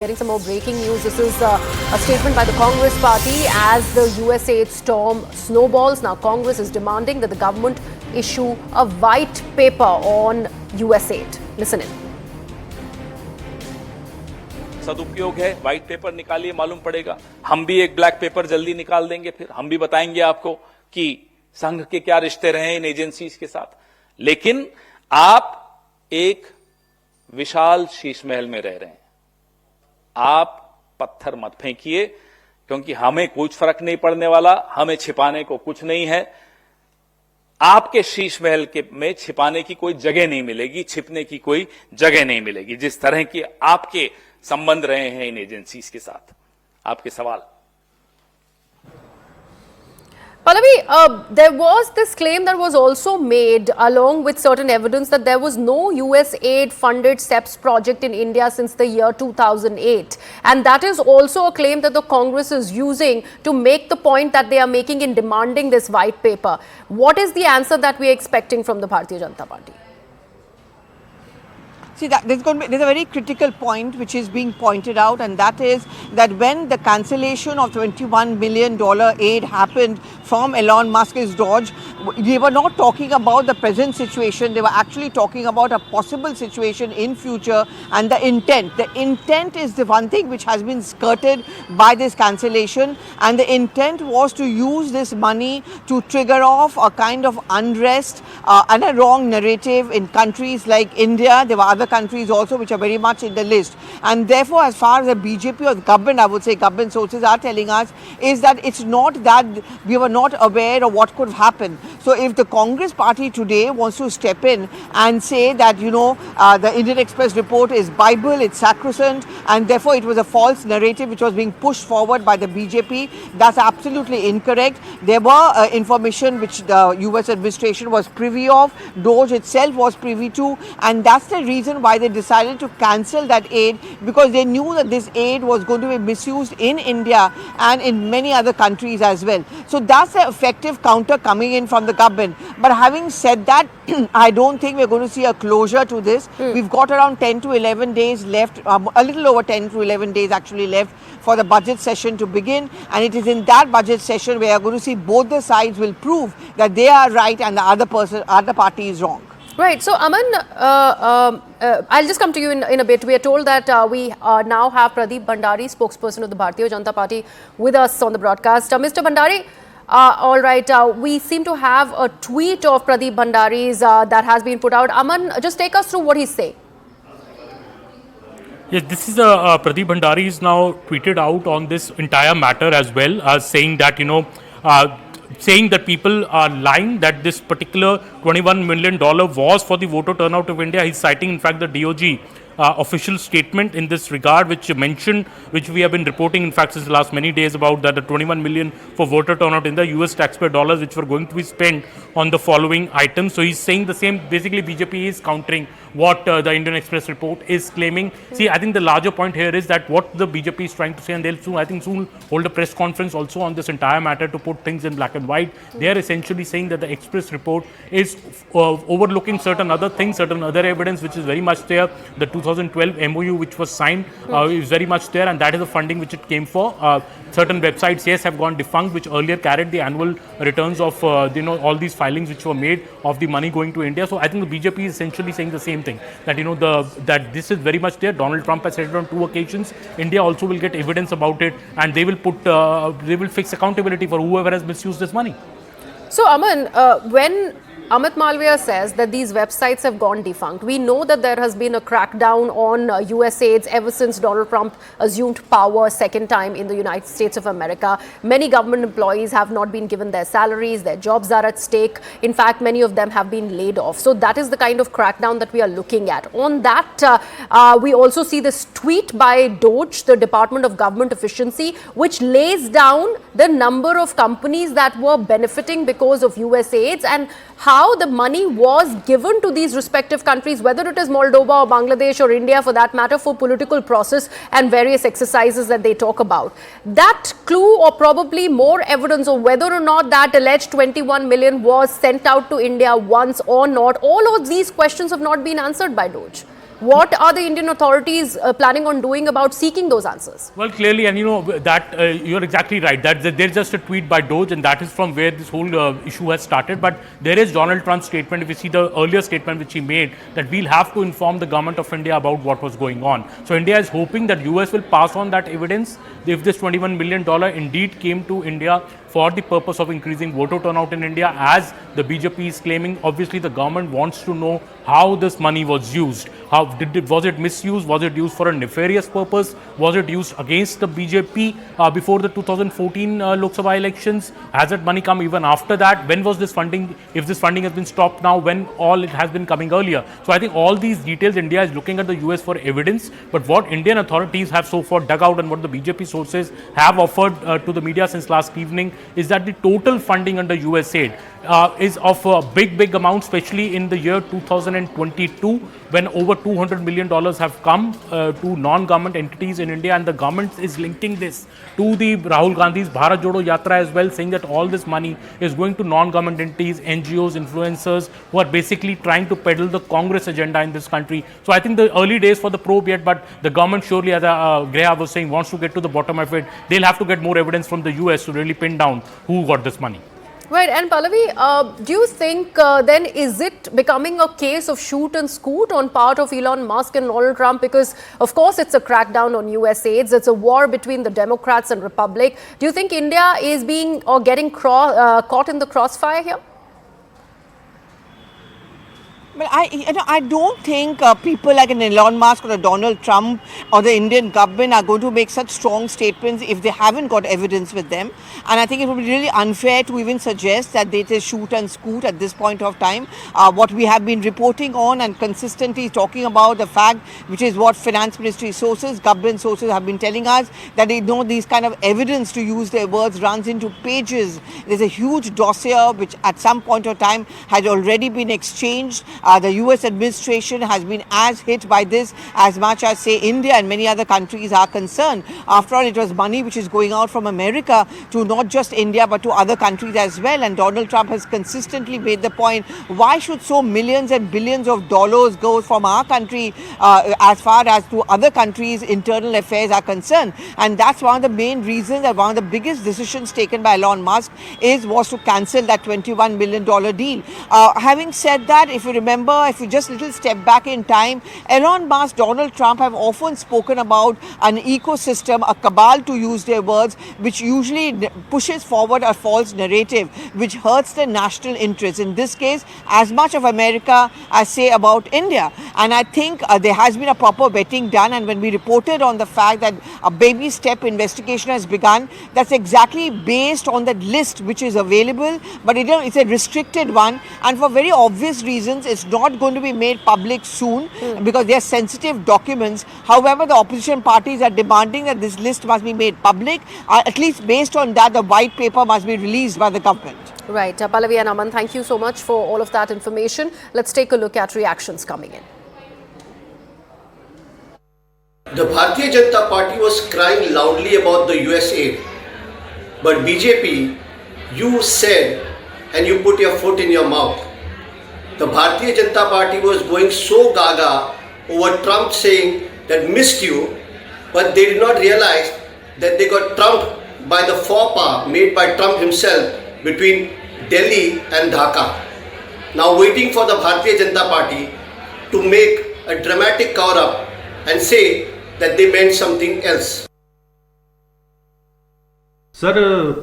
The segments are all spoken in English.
Getting some more breaking news. This is a statement by the Congress party as the USAID storm snowballs. Now, Congress is demanding that the government issue a white paper on USAID. Listen in. सदुपयोग है, white paper निकालिए, मालूम पड़ेगा। हम भी एक black pepper जल्दी निकाल देंगे, फिर हम भी बताएंगे आपको कि संघ के क्या रिश्ते रहे इन एजेंसीज के साथ। लेकिन आप एक विशाल शीश महल में रह रहे हैं। आप पत्थर मत फेंकिए, क्योंकि हमें कुछ फर्क नहीं पड़ने वाला, हमें छिपाने को कुछ नहीं है। आपके शीश महल के में छिपाने की कोई जगह नहीं मिलेगी, छिपने की कोई जगह नहीं मिलेगी, जिस तरह की आपके संबंध रहे हैं इन एजेंसीज के साथ। आपके सवाल। Pallavi, there was this claim that was also made along with certain evidence that there was no USAID funded SEPS project in India since the year 2008. And that is also a claim that the Congress is using to make the point that they are making in demanding this white paper. What is the answer that we are expecting from the Bharatiya Janata Party? See, there's a very critical point which is being pointed out, and that is that when the cancellation of $21 million aid happened from Elon Musk's Doge, they were not talking about the present situation. They were actually talking about a possible situation in future and the intent. The intent is the one thing which has been skirted by this cancellation, and the intent was to use this money to trigger off a kind of unrest and a wrong narrative in countries like India. There were other countries also which are very much in the list, and therefore as far as the BJP or the government, I would say government sources are telling us, is that it's not that we were not aware of what could happen. So if the Congress party today wants to step in and say that, you know, the Indian Express report is Bible, it's sacrosanct, and therefore it was a false narrative which was being pushed forward by the BJP, that's absolutely incorrect. There were information which the US administration was privy of, Doge itself was privy to, and that's the reason why they decided to cancel that aid, because they knew that this aid was going to be misused in India and in many other countries as well. So that's the effective counter coming in from the government. But having said that, I don't think we're going to see a closure to this. We've got around 10 to 11 days left, a little over 10 to 11 days actually left for the budget session to begin, and it is in that budget session where you're going to see both the sides will prove that they are right and the other party is wrong. Right. So, Aman, I'll just come to you in a bit. We are told that we now have Pradeep Bhandari, spokesperson of the Bharatiya Janata Party, with us on the broadcast. Mr. Bhandari, all right, we seem to have a tweet of Pradeep Bhandari's that has been put out. Aman, just take us through what he's saying. Yes, this is Pradeep Bhandari is now tweeted out on this entire matter as well, as saying that, you know, saying that people are lying, that this particular $21 million was for the voter turnout of India. He's citing, in fact, the DOG official statement in this regard, which mentioned, which we have been reporting, in fact, since the last many days, about that the 21 million for voter turnout in the US taxpayer dollars, which were going to be spent on the following items. So he's saying the same. Basically, BJP is countering what the Indian Express report is claiming. See, I think the larger point here is that what the BJP is trying to say, and they'll soon, I think, soon hold a press conference also on this entire matter to put things in black and white. They are essentially saying that the Express report is overlooking certain other things, certain other evidence, which is very much there. The 2012 MOU which was signed is very much there, and that is the funding which it came for. Certain websites, yes, have gone defunct, which earlier carried the annual returns of you know, all these filings which were made of the money going to India. So I think the BJP is essentially saying the same thing, that, you know, that this is very much there. Donald Trump has said it on 2 occasions. India also will get evidence about it, and they will put they will fix accountability for whoever has misused this money. So, Aman, when Amit Malviya says that these websites have gone defunct, we know that there has been a crackdown on USAIDs ever since Donald Trump assumed power second time in the United States of America. Many government employees have not been given their salaries, their jobs are at stake. In fact, many of them have been laid off. So that is the kind of crackdown that we are looking at. On that, we also see this tweet by Doge, the Department of Government Efficiency, which lays down the number of companies that were benefiting because of USAIDs and how the money was given to these respective countries, whether it is Moldova or Bangladesh or India for that matter, for political process and various exercises that they talk about. That clue, or probably more evidence of whether or not that alleged 21 million was sent out to India once or not, all of these questions have not been answered by Doge. What are the Indian authorities planning on doing about seeking those answers? Well, clearly, and that you're exactly right. That there's just a tweet by Doge, and that is from where this whole issue has started. But there is Donald Trump's statement. If you see the earlier statement which he made, that we'll have to inform the government of India about what was going on. So India is hoping that US will pass on that evidence if this $21 million indeed came to India for the purpose of increasing voter turnout in India, as the BJP is claiming. Obviously, the government wants to know how this money was used. Was it misused? Was it used for a nefarious purpose? Was it used against the BJP before the 2014 Lok Sabha elections? Has that money come even after that? When was this funding? If this funding has been stopped now, when all it has been coming earlier? So I think all these details, India is looking at the US for evidence. But what Indian authorities have so far dug out, and what the BJP sources have offered to the media since last evening, is that the total funding under USAID is of a big amount, especially in the year 2022, when over $200 million have come to non-government entities in India, and the government is linking this to the Rahul Gandhi's Bharat Jodo Yatra as well, saying that all this money is going to non-government entities, NGOs, influencers, who are basically trying to peddle the Congress agenda in this country. So I think the early days for the probe yet, but the government surely, as Greha was saying, wants to get to the bottom of it. They'll have to get more evidence from the US to really pin down who got this money. Right, and Pallavi, do you think then is it becoming a case of shoot and scoot on part of Elon Musk and Donald Trump? Because of course it's a crackdown on USAID, it's a war between the Democrats and Republic. Do you think India is being or getting caught in the crossfire here? But I don't think people like an Elon Musk or a Donald Trump or the Indian government are going to make such strong statements if they haven't got evidence with them. And I think it would be really unfair to even suggest that it is shoot and scoot at this point of time. What we have been reporting on and consistently talking about the fact, which is what finance ministry sources, government sources have been telling us, that they know these kind of evidence, to use their words, runs into pages. There's a huge dossier which at some point of time had already been exchanged. The US administration has been as hit by this as much as, say, India and many other countries are concerned. After all, it was money which is going out from America to not just India but to other countries as well. And Donald Trump has consistently made the point, why should so millions and billions of dollars go from our country as far as to other countries' internal affairs are concerned? And that's one of the main reasons, and one of the biggest decisions taken by Elon Musk was to cancel that $21 million deal. Having said that, if you remember, if you just little step back in time, Elon Musk, Donald Trump have often spoken about an ecosystem, a cabal to use their words, which usually pushes forward a false narrative, which hurts the national interest. In this case, as much of America as, say, about India. And I think there has been a proper vetting done. And when we reported on the fact that a baby step investigation has begun, that's exactly based on that list which is available, but it's a restricted one. And for very obvious reasons, it's not going to be made public soon because they are sensitive documents. However, the opposition parties are demanding that this list must be made public. At least based on that, the white paper must be released by the government. Right. Pallavi and Aman, thank you so much for all of that information. Let's take a look at reactions coming in. The Bharatiya Janata Party was crying loudly about the USAID. But BJP, you said and you put your foot in your mouth. The Bharatiya Janata Party was going so gaga over Trump saying that missed you, but they did not realize that they got trumped by the faux pas made by Trump himself between Delhi and Dhaka. Now waiting for the Bharatiya Janata Party to make a dramatic cover-up and say that they meant something else. Sir,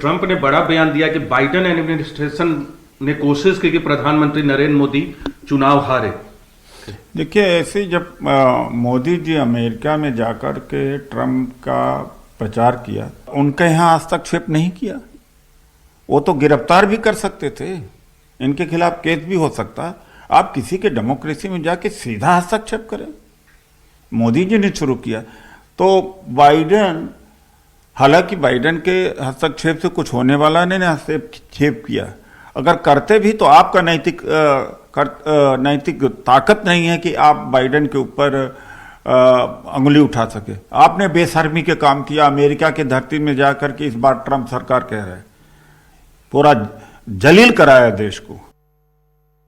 Trump ने बड़ा बयान दिया कि Biden administration ने कोशिश की कि प्रधानमंत्री नरेंद्र मोदी चुनाव हारे। देखिए, ऐसे जब मोदी जी अमेरिका में जाकर के ट्रंप का प्रचार किया, उनके यहाँ हस्तक्षेप नहीं किया। वो तो गिरफ्तार भी कर सकते थे, इनके खिलाफ केस भी हो सकता। आप किसी के डेमोक्रेसी में जाके सीधा हस्तक्षेप करें, मोदी जी ने शुरू किया। तो बाइडेन, हालांकि बाइडेन के हस्तक्षेप से कुछ होने वाला नहीं, हस्तक्षेप किया। अगर करते भी तो आपका नैतिक ताकत नहीं है कि आप बाइडेन के ऊपर अंगुली उठा सके। आपने बेशर्मी के काम किया, अमेरिका की धरती में जाकर के इस बार ट्रंप सरकार कह रहे हैं, पूरा जलील कराया देश को।